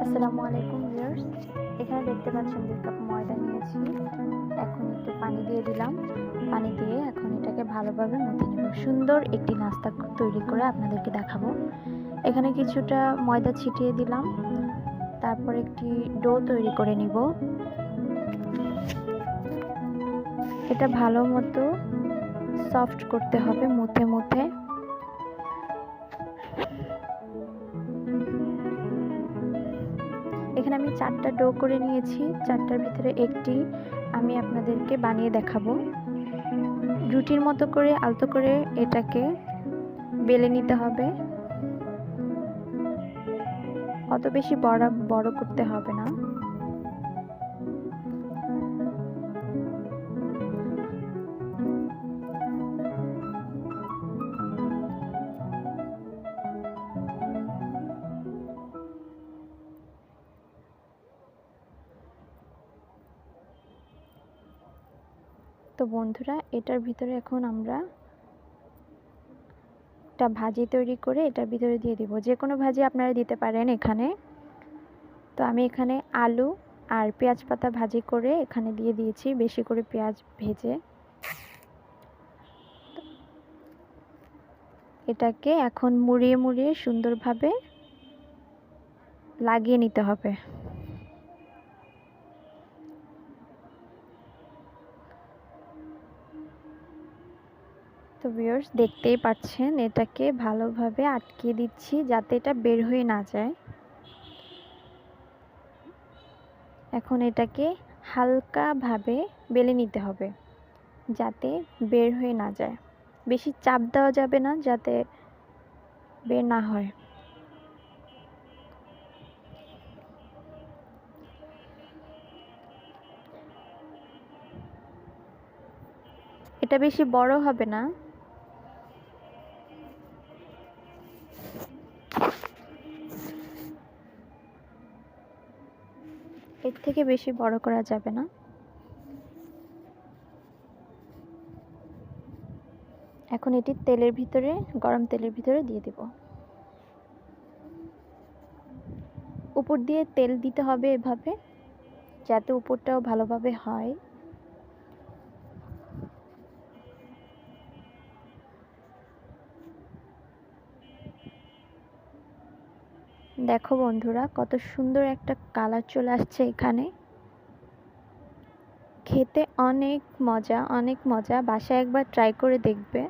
আসসালামু আলাইকুম ভিউয়ার্স, এখানে দেখতে পাচ্ছেন 2 কাপ ময়দা নিয়েছি। এখন একটু পানি দিয়ে দিলাম। পানি দিয়ে এখন এটাকে ভালোভাবে মথে নেব। সুন্দর একটি নাস্তা তৈরি করে আপনাদেরকে দেখাবো। এখানে কিছুটা ময়দা ছিটিয়ে দিলাম। তারপর একটি ডো তৈরি করে নিব। এটা ভালো মতো সফট করতে হবে মুথে মুথে। এখানে আমি 4টা ডো করে নিয়েছি। 4টার ভিতরে একটি আমি আপনাদেরকে বানিয়ে দেখাবো। রুটির মতো করে আলতো করে এটাকে বেলে নিতে হবে। অত বেশি বড় করতে হবে না। তো বন্ধুরা, এটার ভিতরে এখন আমরা একটা ভাজি তৈরি করে এটার ভিতরে দিয়ে দিব। যে কোনো ভাজি আপনারা দিতে পারেন এখানে। তো আমি এখানে আলু আর পেঁয়াজ পাতা ভাজি করে এখানে দিয়ে দিয়েছি, বেশি করে পেঁয়াজ ভেজে। এটাকে এখন মুড়িয়ে মুড়িয়ে সুন্দরভাবে লাগিয়ে নিতে হবে। তো ভিউয়ার্স, দেখতেই পাচ্ছেন এটাকে ভালোভাবে আটকে দিচ্ছি যাতে এটা বের হয়ে না যায়। এখন এটাকে হালকাভাবে বেলে নিতে হবে যাতে বের হয়ে না যায়। বেশি চাপ দেওয়া যাবে না যাতে বের না হয়। এটা বেশি বড় হবে না। এর থেকে বেশি বড় করা যাবে না। এখন এটি তেলের ভিতরে, গরম তেলের ভিতরে দিয়ে দেব। উপর দিয়ে তেল দিতে হবে এভাবে যাতে উপরটাও ভালোভাবে হয়। দেখো বন্ধুরা, কত সুন্দর একটা কালার চলে আসছে এখানে। খেতে অনেক মজা, অনেক মজা। বাসায় একবার ট্রাই করে দেখবে।